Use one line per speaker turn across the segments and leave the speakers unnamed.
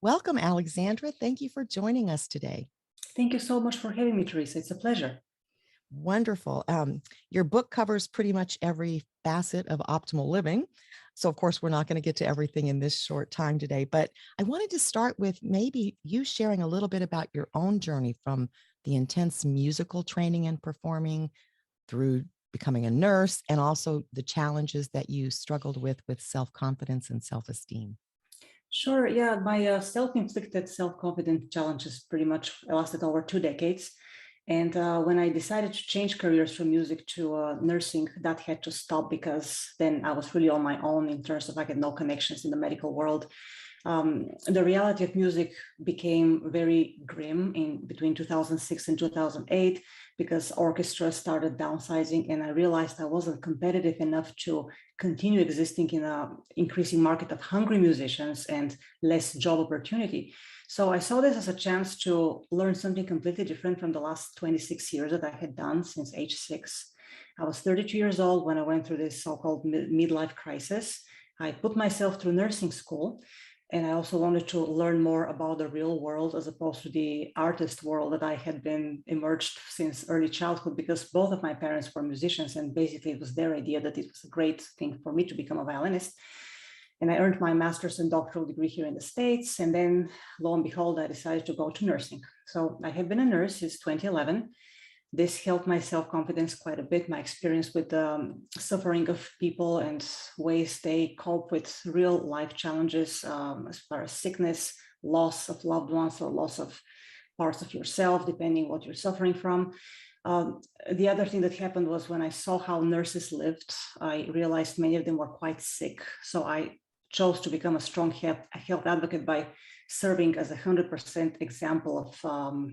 Welcome, Alexandra. Thank you for joining us today.
Thank you so much for having me, Teresa. It's a pleasure.
Wonderful. Your book covers pretty much every facet of optimal living. So, of course, we're not going to get to everything in this short time today, but I wanted to start with maybe you sharing a little bit about your own journey from the intense musical training and performing through becoming a nurse and also the challenges that you struggled with self-confidence and self-esteem.
Sure. Yeah, my self-inflicted self-confidence challenges pretty much lasted over 2 decades. And when I decided to change careers from music to nursing, that had to stop because then I was really on my own in terms of I had no connections in the medical world. The reality of music became very grim in between 2006 and 2008 because orchestras started downsizing, and I realized I wasn't competitive enough to continue existing in an increasing market of hungry musicians and less job opportunity. So I saw this as a chance to learn something completely different from the last 26 years that I had done since age 6. I was 32 years old when I went through this so-called midlife crisis. I put myself through nursing school, and I also wanted to learn more about the real world as opposed to the artist world that I had been immersed since early childhood, because both of my parents were musicians, and basically it was their idea that it was a great thing for me to become a violinist. And I earned my master's and doctoral degree here in the States. And then lo and behold, I decided to go to nursing. So I have been a nurse since 2011. This helped my self-confidence quite a bit, my experience with the suffering of people and ways they cope with real life challenges, as far as sickness, loss of loved ones, or loss of parts of yourself, depending what you're suffering from. The other thing that happened was when I saw how nurses lived, I realized many of them were quite sick. So I chose to become a strong health advocate by serving as a 100% example of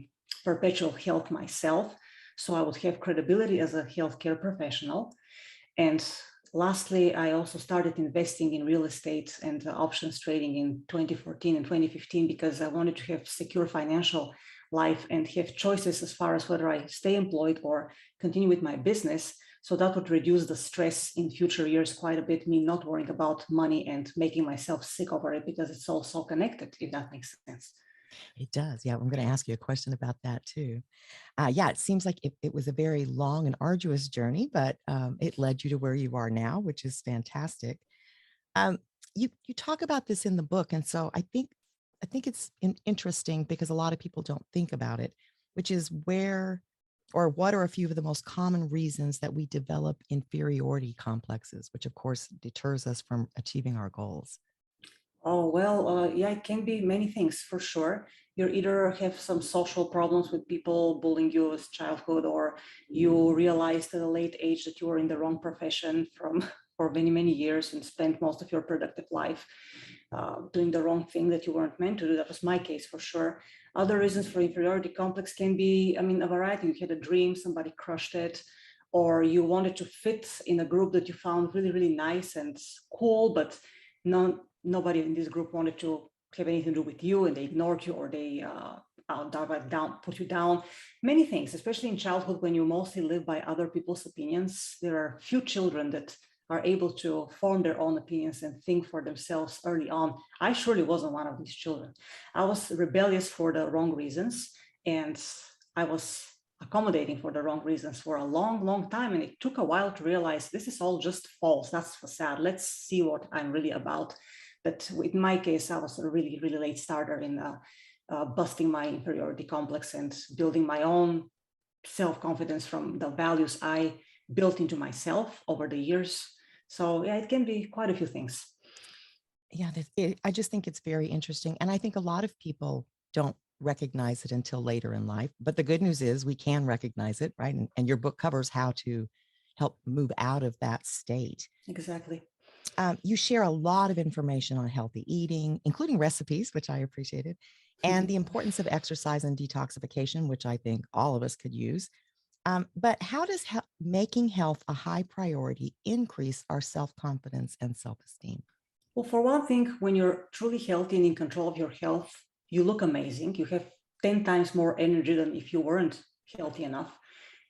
perpetual health myself, so I would have credibility as a healthcare professional. And lastly, I also started investing in real estate and options trading in 2014 and 2015 because I wanted to have secure financial life and have choices as far as whether I stay employed or continue with my business. So that would reduce the stress in future years quite a bit, me not worrying about money and making myself sick over it, because it's all so connected, if that makes sense.
It does. Yeah, I'm going to ask you a question about that too. Yeah, it seems like it was a very long and arduous journey, but it led you to where you are now, which is fantastic. Um, you talk about this in the book, and so I think it's interesting because a lot of people don't think about it, which is where or what are a few of the most common reasons that we develop inferiority complexes, which of course deters us from achieving our goals.
Oh, well, yeah, it can be many things for sure. You either have some social problems with people bullying you as childhood, or you realized at a late age that you were in the wrong profession from for many, many years and spent most of your productive life doing the wrong thing that you weren't meant to do. That was my case for sure. Other reasons for inferiority complex can be, I mean, a variety. You had a dream, somebody crushed it, or you wanted to fit in a group that you found really, really nice and cool, but nobody in this group wanted to have anything to do with you, and they ignored you, or they down, put you down. Many things, especially in childhood when you mostly live by other people's opinions. There are few children that are able to form their own opinions and think for themselves early on. I surely wasn't one of these children. I was rebellious for the wrong reasons, and I was accommodating for the wrong reasons for a long, long time. And it took a while to realize this is all just false. That's facade. Let's see what I'm really about. But in my case, I was a really, really late starter in busting my inferiority complex and building my own self-confidence from the values I built into myself over the years. So yeah, it can be quite a few things.
Yeah, I just think it's very interesting. And I think a lot of people don't recognize it until later in life. But the good news is we can recognize it, right? And your book covers how to help move out of that state.
Exactly.
You share a lot of information on healthy eating, including recipes, which I appreciated, and the importance of exercise and detoxification, which I think all of us could use. But how does making health a high priority increase our self confidence and self esteem?
Well, for one thing, when you're truly healthy and in control of your health, you look amazing. You have 10 times more energy than if you weren't healthy enough.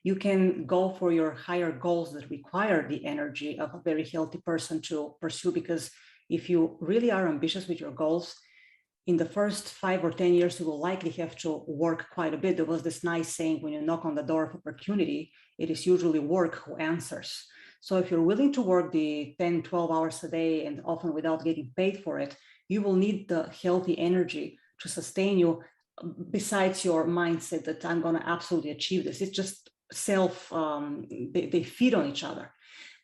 You can go for your higher goals that require the energy of a very healthy person to pursue, because if you really are ambitious with your goals, in the first 5 or 10 years, you will likely have to work quite a bit. There was this nice saying, when you knock on the door of opportunity, it is usually work who answers. So if you're willing to work the 10, 12 hours a day and often without getting paid for it, you will need the healthy energy to sustain you, besides your mindset that I'm going to absolutely achieve this. It's just they feed on each other.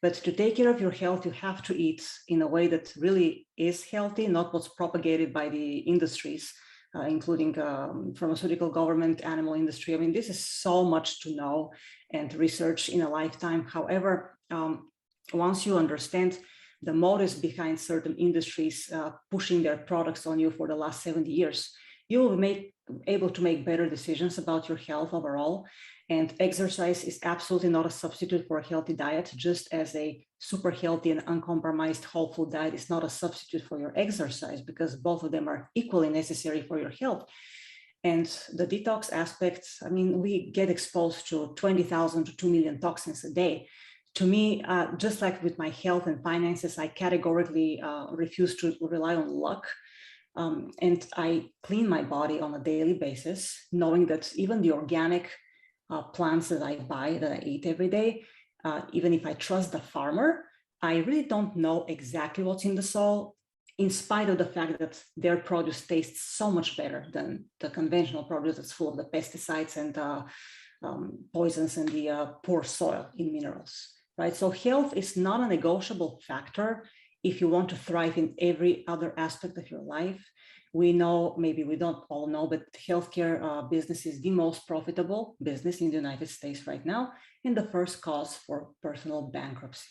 But to take care of your health, you have to eat in a way that really is healthy, not what's propagated by the industries, including pharmaceutical, government, animal industry. I mean, this is so much to know and research in a lifetime. However, once you understand the motives behind certain industries pushing their products on you for the last 70 years, you will be able to make better decisions about your health overall. And exercise is absolutely not a substitute for a healthy diet, just as a super healthy and uncompromised whole food diet is not a substitute for your exercise, because both of them are equally necessary for your health. And the detox aspects, I mean, we get exposed to 20,000 to 2 million toxins a day. To me, just like with my health and finances, I categorically refuse to rely on luck. And I clean my body on a daily basis, knowing that even the organic plants that I buy, that I eat every day, even if I trust the farmer, I really don't know exactly what's in the soil, in spite of the fact that their produce tastes so much better than the conventional produce that's full of the pesticides and poisons and the poor soil in minerals, right? So health is not a negotiable factor if you want to thrive in every other aspect of your life. We know, maybe we don't all know, but healthcare business is the most profitable business in the United States right now, and the first cause for personal bankruptcy.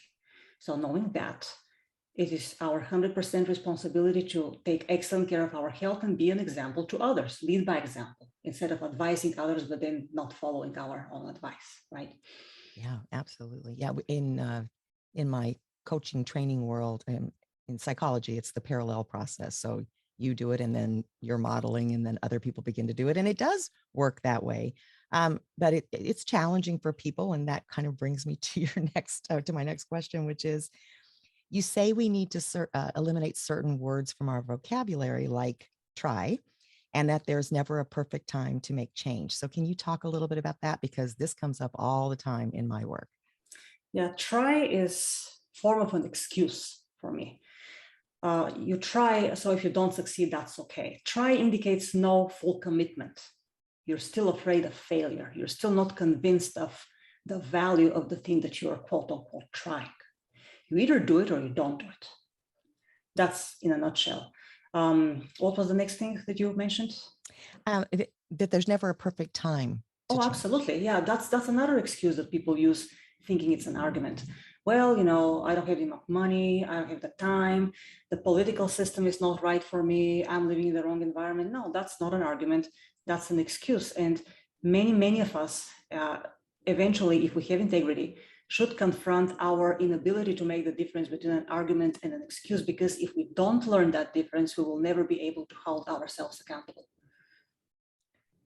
So knowing that, it is our 100% responsibility to take excellent care of our health and be an example to others, lead by example, instead of advising others, but then not following our own advice, right?
Yeah, absolutely. Yeah, in my coaching training world, in psychology, it's the parallel process. So you do it, and then you're modeling, and then other people begin to do it, and it does work that way. But it's challenging for people, and that kind of brings me to your to my next question, which is, you say we need to eliminate certain words from our vocabulary, like try, and that there's never a perfect time to make change. So can you talk a little bit about that? Because this comes up all the time in my work.
Yeah, try is form of an excuse for me. You try, so if you don't succeed, that's okay. Try indicates no full commitment. You're still afraid of failure. You're still not convinced of the value of the thing that you're quote unquote trying. You either do it or you don't do it. That's in a nutshell. What was the next thing that you mentioned?
That there's never a perfect time to change.
Absolutely. Yeah, that's another excuse that people use, thinking it's an argument. Well, I don't have enough money, I don't have the time, the political system is not right for me, I'm living in the wrong environment. No, that's not an argument, that's an excuse. And many of us, eventually, if we have integrity, should confront our inability to make the difference between an argument and an excuse, because if we don't learn that difference, we will never be able to hold ourselves accountable.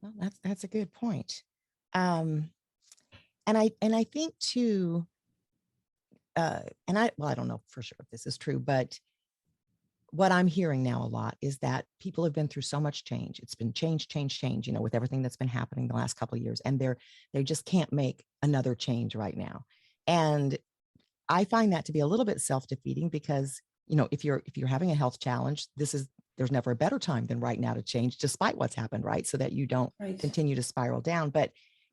Well, that's a good point. And I think too, I don't know for sure if this is true, but what I'm hearing now a lot is that people have been through so much change. It's been change, with everything that's been happening the last couple of years, and they just can't make another change right now. And I find that to be a little bit self-defeating, because, if you're having a health challenge, there's never a better time than right now to change, despite what's happened, right? So that you don't continue to spiral down. But,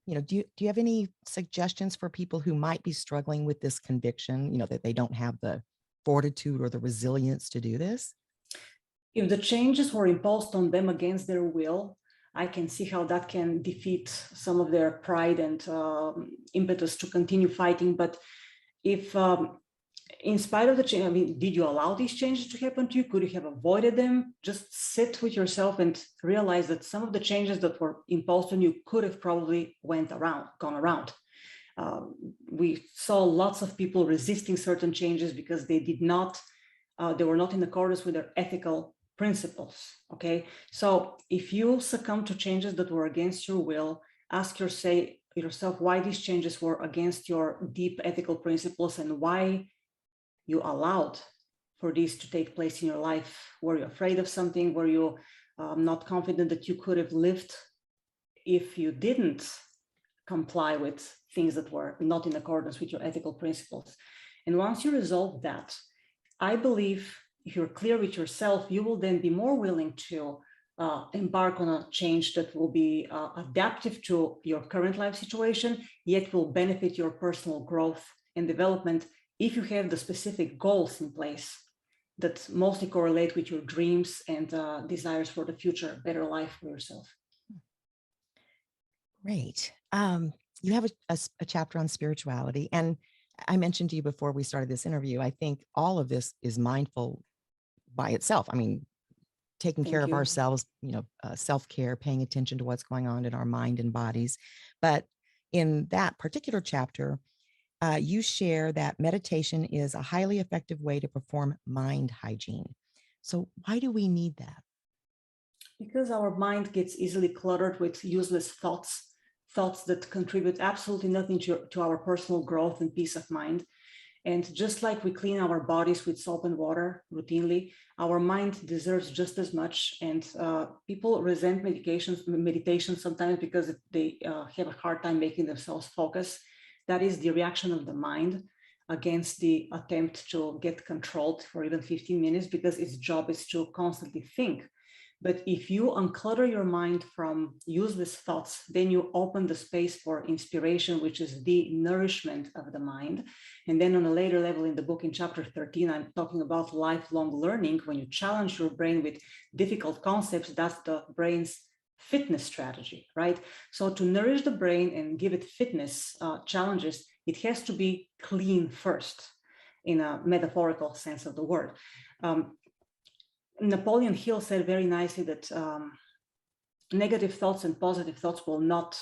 do you have any suggestions for people who might be struggling with this conviction, that they don't have the fortitude or the resilience to do this?
If the changes were imposed on them against their will, I can see how that can defeat some of their pride and impetus to continue fighting. But if in spite of the change, did you allow these changes to happen to you? Could you have avoided them? Just sit with yourself and realize that some of the changes that were imposed on you could have probably gone around. We saw lots of people resisting certain changes because they were not in accordance with their ethical principles. Okay, so if you succumb to changes that were against your will, ask yourself why these changes were against your deep ethical principles, and why you allowed for these to take place in your life. Were you afraid of something? Were you not confident that you could have lived if you didn't comply with things that were not in accordance with your ethical principles. And once you resolve that, I believe if you're clear with yourself, you will then be more willing to embark on a change that will be adaptive to your current life situation, yet will benefit your personal growth and development if you have the specific goals in place that mostly correlate with your dreams and desires for the future, better life for yourself.
Great. You have a chapter on spirituality, and I mentioned to you before we started this interview, I think all of this is mindful by itself. I mean, taking care
Thank
of
you.
ourselves, self-care, paying attention to what's going on in our mind and bodies. But in that particular chapter, you share that meditation is a highly effective way to perform mind hygiene. So why do we need that?
Because our mind gets easily cluttered with useless thoughts, thoughts that contribute absolutely nothing to our personal growth and peace of mind. And just like we clean our bodies with soap and water routinely, our mind deserves just as much. And people resent meditation sometimes because they have a hard time making themselves focus. That is the reaction of the mind against the attempt to get controlled for even 15 minutes, because its job is to constantly think. But if you unclutter your mind from useless thoughts, then you open the space for inspiration, which is the nourishment of the mind. And then on a later level in the book, in chapter 13, I'm talking about lifelong learning. When you challenge your brain with difficult concepts, that's the brain's fitness strategy, right? So to nourish the brain and give it fitness challenges, it has to be clean first, in a metaphorical sense of the word. Napoleon Hill said very nicely that negative thoughts and positive thoughts will not,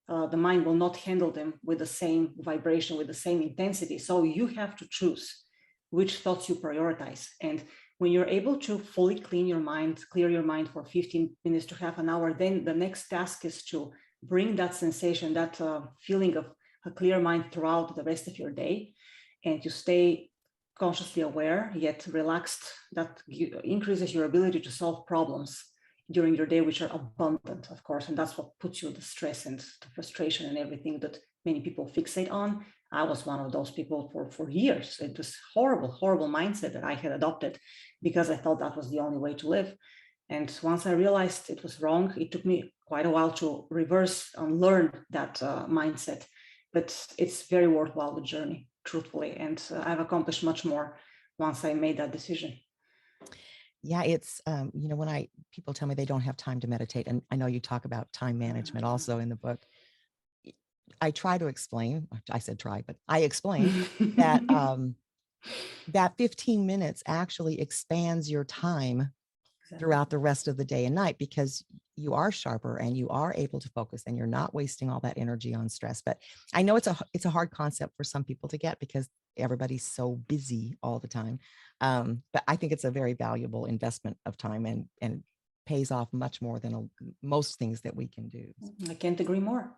the mind will not handle them with the same vibration, with the same intensity. So you have to choose which thoughts you prioritize. And when you're able to fully clear your mind for 15 minutes to half an hour, then the next task is to bring that sensation, that feeling of a clear mind throughout the rest of your day, and you stay consciously aware yet relaxed. That increases your ability to solve problems during your day, which are abundant, of course, and that's what puts you the stress and the frustration and everything that many people fixate on. I was one of those people for years. It was horrible mindset that I had adopted because I thought that was the only way to live. And once I realized it was wrong, it took me quite a while to reverse and learn that mindset. But it's very worthwhile, the journey, truthfully. And I've accomplished much more once I made that decision.
Yeah, it's, when people tell me they don't have time to meditate, and I know you talk about time management also in the book, I try to explain, I said try, but I explain that that 15 minutes actually expands your time throughout the rest of the day and night, because you are sharper and you are able to focus and you're not wasting all that energy on stress. But I know it's a hard concept for some people to get because everybody's so busy all the time. But I think it's a very valuable investment of time, and pays off much more than most things that we can do.
I can't agree more.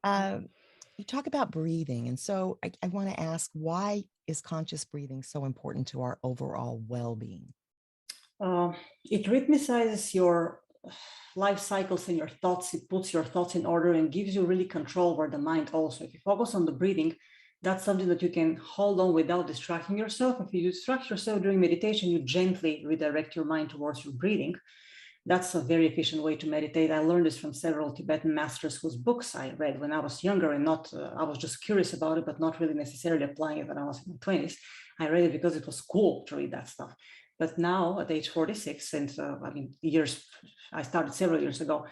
You talk about breathing. And so I want to ask, why is conscious breathing so important to our overall well-being?
It rhythmicizes your life cycles and your thoughts. It puts your thoughts in order and gives you really control over the mind also. If you focus on the breathing, that's something that you can hold on without distracting yourself. If you distract yourself during meditation, you gently redirect your mind towards your breathing. That's a very efficient way to meditate. I learned this from several Tibetan masters whose books I read when I was younger, and I was just curious about it, but not really necessarily applying it when I was in my 20s. I read it because it was cool to read that stuff. But now at age 46, since I started several years ago,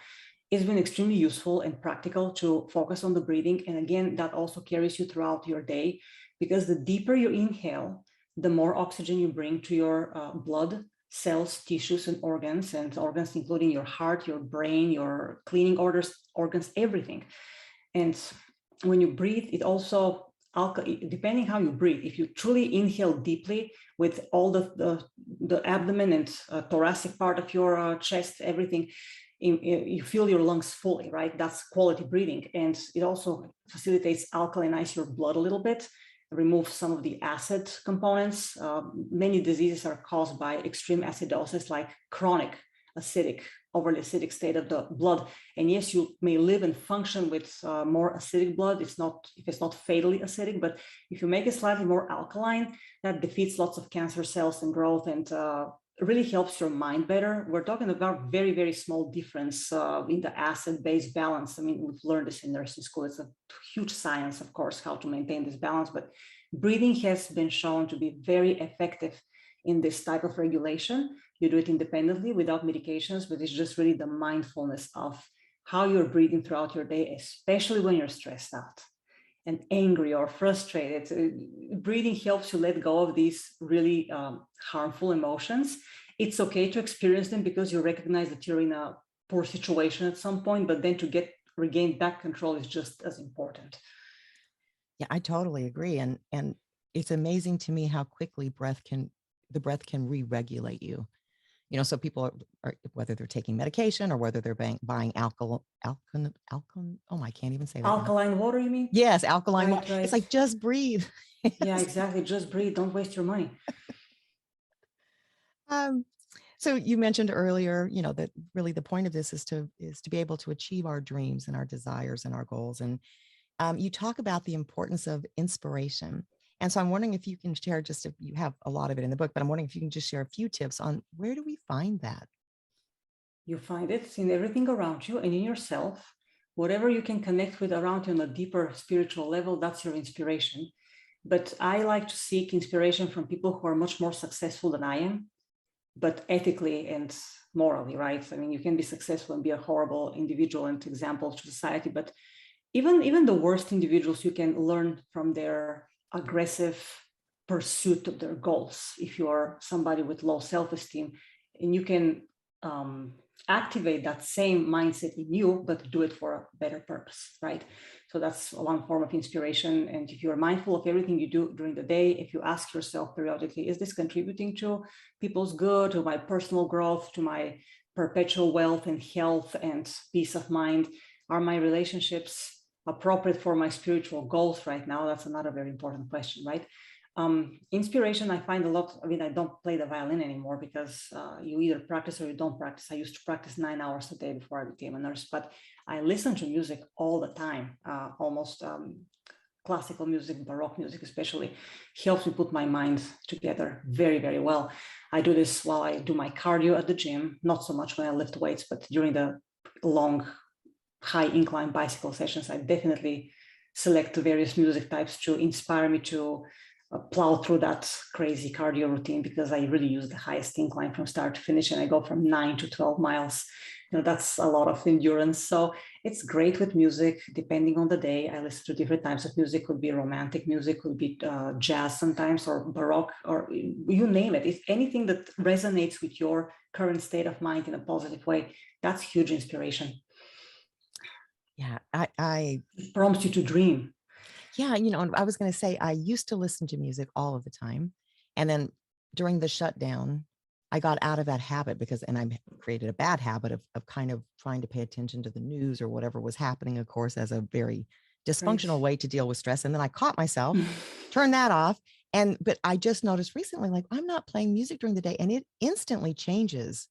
it's been extremely useful and practical to focus on the breathing. And again, that also carries you throughout your day, because the deeper you inhale, the more oxygen you bring to your blood, cells, tissues, and organs including your heart, your brain, your cleaning organs, everything. And when you breathe, it also, depending how you breathe, if you truly inhale deeply with all the abdomen and thoracic part of your chest, everything, you fill your lungs fully, right? That's quality breathing. And it also facilitates alkalinize your blood a little bit, remove some of the acid components. Many diseases are caused by extreme acidosis, like chronic acidic, overly acidic state of the blood. And yes, you may live and function with more acidic blood. If it's not fatally acidic, but if you make it slightly more alkaline, that defeats lots of cancer cells and growth, and really helps your mind better. We're talking about very, very small difference in the acid-base balance. I mean, we've learned this in nursing school. It's a huge science, of course, how to maintain this balance, but breathing has been shown to be very effective in this type of regulation. You do it independently without medications, but it's just really the mindfulness of how you're breathing throughout your day, especially when you're stressed out and angry or frustrated. Breathing helps you let go of these really harmful emotions. It's okay to experience them because you recognize that you're in a poor situation at some point, but then to regain back control is just as important.
Yeah, I totally agree. And it's amazing to me how quickly the breath can re-regulate you. You know, so people are whether they're taking medication or whether they're buying alkaline, oh, I can't even say that word.
Alkaline water, you mean?
Yes, alkaline
Right,
water.
right.
It's like, just breathe.
Yeah, exactly. Just breathe. Don't waste your money.
Um, so you mentioned earlier, you know, that really the point of this is to be able to achieve our dreams and our desires and our goals. And you talk about the importance of inspiration. And so I'm wondering if you can share, just if you have a lot of it in the book, but I'm wondering if you can just share a few tips on where do we find that?
You find it in everything around you and in yourself. Whatever you can connect with around you on a deeper spiritual level, that's your inspiration. But I like to seek inspiration from people who are much more successful than I am, but ethically and morally, right? I mean, you can be successful and be a horrible individual and example to society, but even the worst individuals, you can learn from their aggressive pursuit of their goals. If you are somebody with low self-esteem, and you can activate that same mindset in you, but do it for a better purpose, right? So that's one form of inspiration. And if you're mindful of everything you do during the day, if you ask yourself periodically, is this contributing to people's good, to my personal growth, to my perpetual wealth and health and peace of mind? Are my relationships appropriate for my spiritual goals right now? That's another very important question, right? Inspiration, I find a lot. I mean, I don't play the violin anymore because you either practice or you don't practice. I used to practice 9 hours a day before I became a nurse, but I listen to music all the time, almost classical music, Baroque music especially, helps me put my mind together very, very well. I do this while I do my cardio at the gym, not so much when I lift weights, but during the long, high incline bicycle sessions, I definitely select various music types to inspire me to plow through that crazy cardio routine, because I really use the highest incline from start to finish, and I go from 9 to 12 miles. You know, that's a lot of endurance. So it's great with music, depending on the day. I listen to different types of music. Could be romantic music, could be jazz sometimes, or Baroque, or you name it. If anything that resonates with your current state of mind in a positive way, that's huge inspiration.
Yeah, I
It prompts you to dream.
yeah, you know, and I was going to say, I used to listen to music all of the time. And then during the shutdown, I got out of that habit and I created a bad habit of kind of trying to pay attention to the news or whatever was happening, of course, as a very dysfunctional
Right.
way to deal with stress. And then I caught myself, turned that off. But I just noticed recently, like, I'm not playing music during the day, and it instantly changes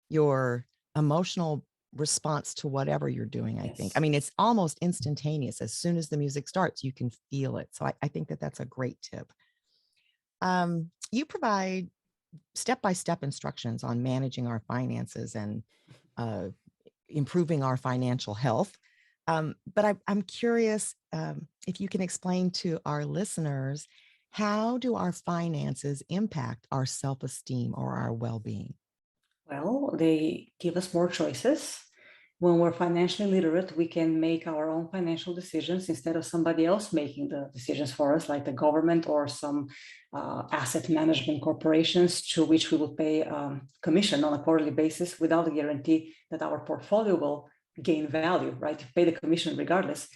your emotional response to whatever you're doing, I think. I
Yes.
mean, it's almost instantaneous. As soon as the music starts, you can feel it. So I think that that's a great tip. You provide step-by-step instructions on managing our finances and uh, improving our financial health. But I'm curious if you can explain to our listeners, how do our finances impact our self-esteem or our well-being?
Well, they give us more choices. When we're financially literate, we can make our own financial decisions instead of somebody else making the decisions for us, like the government or some asset management corporations to which we will pay commission on a quarterly basis without a guarantee that our portfolio will gain value, right? You pay the commission regardless.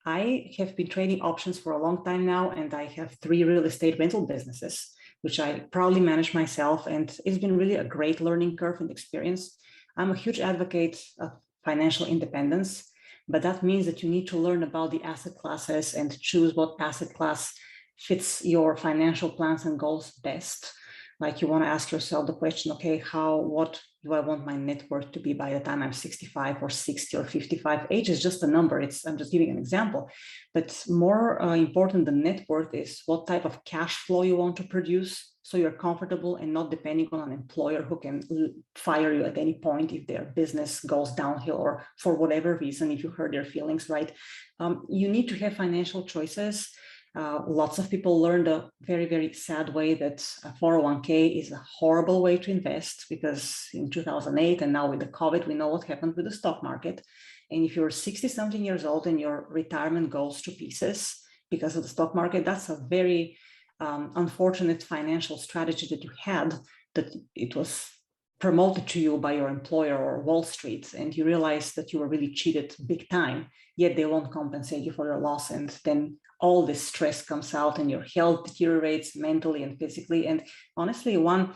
I have been trading options for a long time now, and I have 3 real estate rental businesses, which I proudly manage myself. And it's been really a great learning curve and experience. I'm a huge advocate of financial independence, but that means that you need to learn about the asset classes and choose what asset class fits your financial plans and goals best. Like, you want to ask yourself the question, okay, what do I want my net worth to be by the time I'm 65 or 60 or 55? Age is just a number. I'm just giving an example. But more important than net worth is what type of cash flow you want to produce, so you're comfortable and not depending on an employer who can fire you at any point if their business goes downhill or for whatever reason, if you hurt their feelings, right? You need to have financial choices. Lots of people learned a very, very sad way that a 401k is a horrible way to invest, because in 2008 and now with the COVID, we know what happened with the stock market. And if you're 60 something years old and your retirement goes to pieces because of the stock market, that's a very unfortunate financial strategy that you had, that it was promoted to you by your employer or Wall Street, and you realize that you were really cheated big time, yet they won't compensate you for your loss. And then all this stress comes out and your health deteriorates mentally and physically. And honestly, one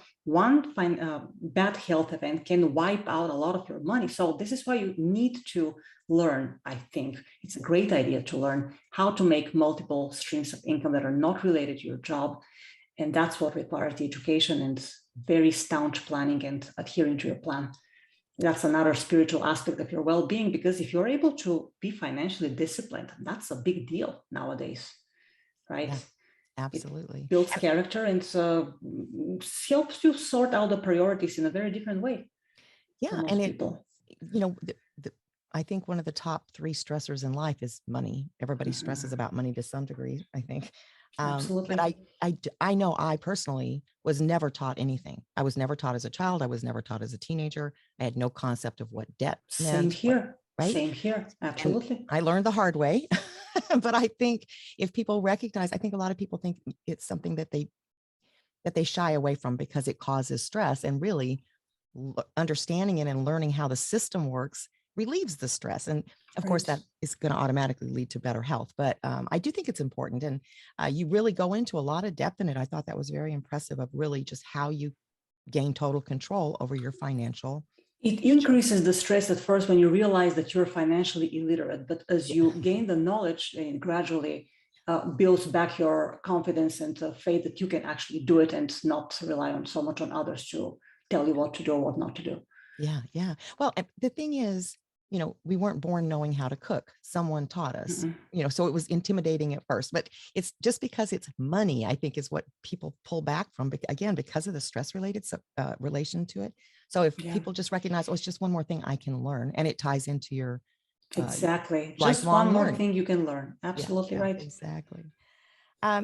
bad health event can wipe out a lot of your money. So this is why you need to learn. I think it's a great idea to learn how to make multiple streams of income that are not related to your job. And that's what requires the education and very staunch planning and adhering to your plan. That's another spiritual aspect of your well-being, because if you're able to be financially disciplined, that's a big deal nowadays, right?
Yeah,
It
absolutely.
builds character and helps you sort out the priorities in a very different way for
Yeah, and
most
it,
people.
you know, I think one of the top three stressors in life is money. Everybody stresses
Mhm.
about money to some degree, I think. But
Absolutely.
I know I personally was never taught anything. I was never taught as a child. I was never taught as a teenager. I had no concept of what debt
Same
meant, what,
here.
right?
Same here.
And
Absolutely.
I learned the hard way. But I think if people recognize, I think a lot of people think it's something that they shy away from because it causes stress, and really understanding it and learning how the system works relieves the stress. And of course,
Right.
that is going to automatically lead to better health. But I do think it's important. And you really go into a lot of depth in it. I thought that was very impressive, of really just how you gain total control over your financial
It
future.
increases the stress at first when you realize that you're financially illiterate, but as
Yeah.
you gain the knowledge, it gradually builds back your confidence and faith that you can actually do it and not rely on so much on others to tell you what to do or what not to do.
Yeah, yeah. Well, the thing is, we weren't born knowing how to cook. Someone taught us,
Mm-mm.
so it was intimidating at first, but it's just because it's money, I think, is what people pull back from, again, because of the stress related relation to it. So if
Yeah,
people just recognize, oh, it's just one more thing I can learn, and it ties into your uh,
exactly. Just one
lifelong
more
learning.
thing you can learn.
Yeah,
Absolutely
yeah,
right.
exactly.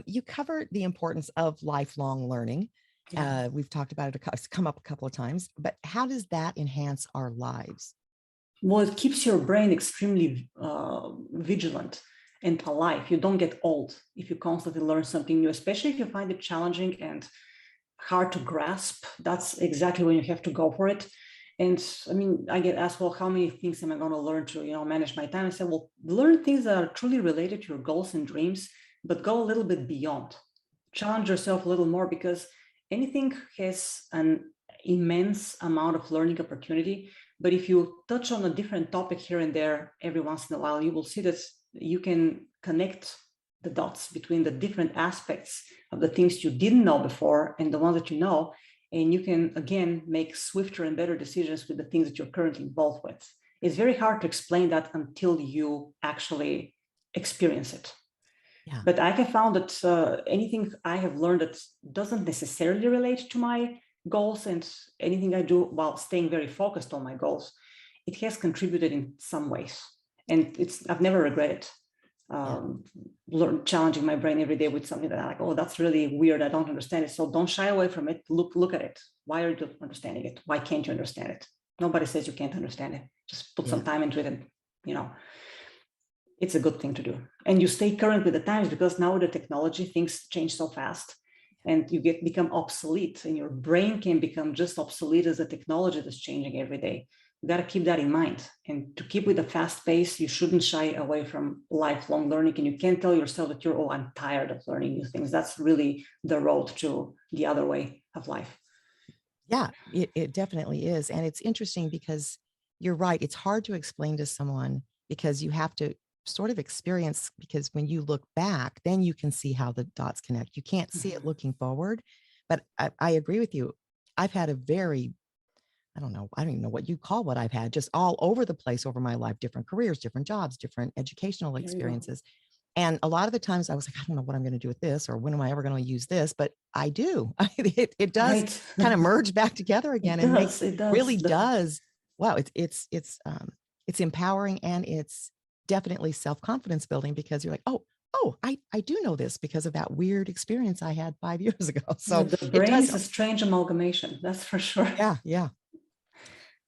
You covered the importance of lifelong learning.
Yeah.
We've talked about it, it's come up a couple of times, but how does that enhance our lives?
Well, it keeps your brain extremely vigilant and alive. You don't get old if you constantly learn something new, especially if you find it challenging and hard to grasp. That's exactly when you have to go for it. And I mean, I get asked, well, how many things am I going to learn to, manage my time? I said, well, learn things that are truly related to your goals and dreams, but go a little bit beyond. Challenge yourself a little more, because anything has an immense amount of learning opportunity. But if you touch on a different topic here and there every once in a while, you will see that you can connect the dots between the different aspects of the things you didn't know before and the ones that you know. And you can, again, make swifter and better decisions with the things that you're currently involved with. It's very hard to explain that until you actually experience it.
Yeah.
But I have found that anything I have learned that doesn't necessarily relate to my goals and anything I do while staying very focused on my goals, it has contributed in some ways. And I've never regretted
Yeah.
challenging my brain every day with something that I'm like, oh, that's really weird. I don't understand it. So don't shy away from it. Look at it. Why are you understanding it? Why can't you understand it? Nobody says you can't understand it. Just put some
Yeah.
time into it, and you know it's a good thing to do. And you stay current with the times, because now with the technology, things change so fast and you become obsolete, and your brain can become just obsolete as the technology that's changing every day. You got to keep that in mind. And to keep with the fast pace, you shouldn't shy away from lifelong learning. And you can't tell yourself that you're, oh, I'm tired of learning new things. That's really the road to the other way of life.
Yeah, it definitely is. And it's interesting because you're right. It's hard to explain to someone because you have to sort of experience, because when you look back, then you can see how the dots connect. You can't see it
Mhm.
looking forward. But I agree with you. I've had a very I don't know, I don't even know what you call what I've had, just all over the place over my life, different careers, different jobs, different educational
There you go.
experiences. And a lot of the times I was like, I don't know what I'm going to do with this, or when am I ever going to use this? But I do. It does
Right.
kind of merge back together again
It
and make
does. It does.
really does. Wow. It's empowering, and it's definitely self-confidence building, because you're like, oh, I do know this because of that weird experience I had 5 years ago. So
The
it
brain
does.
is a strange amalgamation. That's for sure.
Yeah. Yeah.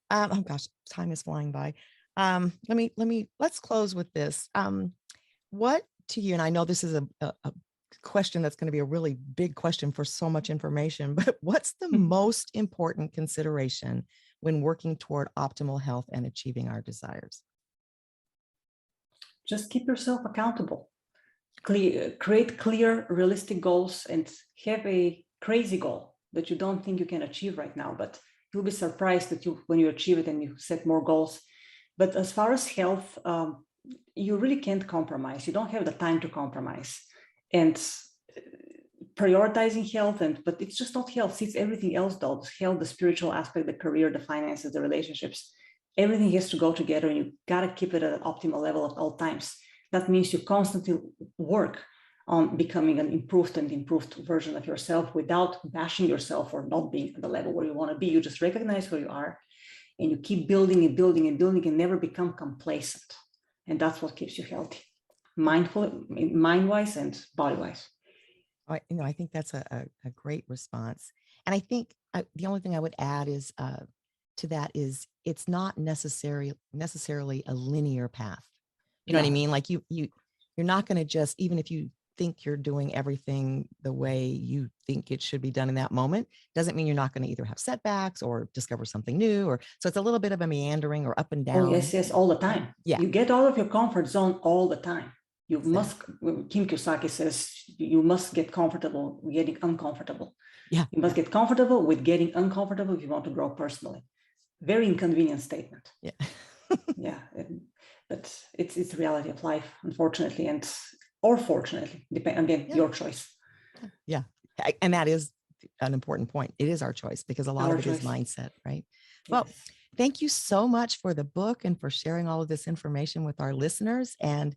Oh gosh, time is flying by. Let's close with this. What to you, and I know this is a question that's going to be a really big question for so much information, but what's the most important consideration when working toward optimal health and achieving our desires?
Just keep yourself accountable. Create clear, realistic goals, and have a crazy goal that you don't think you can achieve right now, but you'll be surprised that when you achieve it and you set more goals. But as far as health, you really can't compromise. You don't have the time to compromise. And prioritizing health, but it's just not health. It's everything else though. The health, the spiritual aspect, the career, the finances, the relationships, everything has to go together, and you got to keep it at an optimal level at all times. That means you constantly work on becoming an improved version of yourself without bashing yourself for not being at the level where you want to be. You just recognize who you are, and you keep building and building and building, and never become complacent. And that's what keeps you healthy, mind-wise and body-wise.
I think that's a great response. And I think the only thing I would add is to that is it's not necessarily a linear path. You know what I
No.
mean? Like you're not going to just, even if you think you're doing everything the way you think it should be done in that moment, doesn't mean you're not going to either have setbacks or discover something new. Or so it's a little bit of a meandering or up and
Oh,
down.
yes, all the time.
Yeah,
You get out of your comfort zone all the time. You must,
exactly.
Kim Kiyosaki says, you must get comfortable with getting uncomfortable.
Yeah,
You must get comfortable with getting uncomfortable if you want to grow personally. Very inconvenient statement.
yeah.
Yeah, but it's the reality of life, unfortunately, or fortunately, depend again,
Yeah,
your choice.
yeah. And that is an important point. It is our choice, because a lot
Our
of it is
choice.
mindset, right? Well,
Yes.
thank you so much for the book and for sharing all of this information with our listeners. And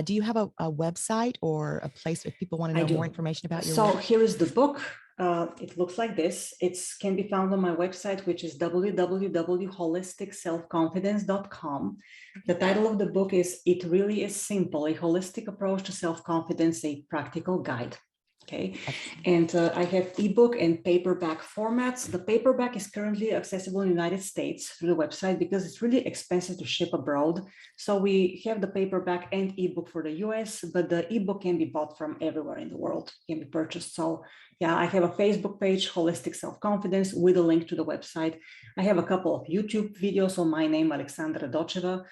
do you have a website or a place if people want to
I
know more
do.
information about your
So
work?
here is the book. It looks like this. It can be found on my website, which is www.holisticselfconfidence.com. The title of the book is It Really Is Simple, A Holistic Approach to Self-Confidence, a Practical Guide. Okay.
Excellent.
And I have ebook and paperback formats. The paperback is currently accessible in the United States through the website because it's really expensive to ship abroad. So we have the paperback and ebook for the US, but the ebook can be bought from everywhere in the world, can be purchased. So yeah, I have a Facebook page, Holistic Self-Confidence, with a link to the website. I have a couple of YouTube videos on my name, Alexandra Dotcheva.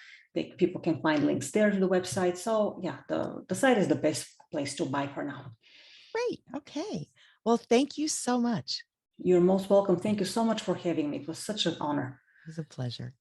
People can find links there to the website. So yeah, the site is the best place to buy for now.
Great. Okay. Well, thank you so much.
You're most welcome. Thank you so much for having me. It was such an honor.
It was a pleasure.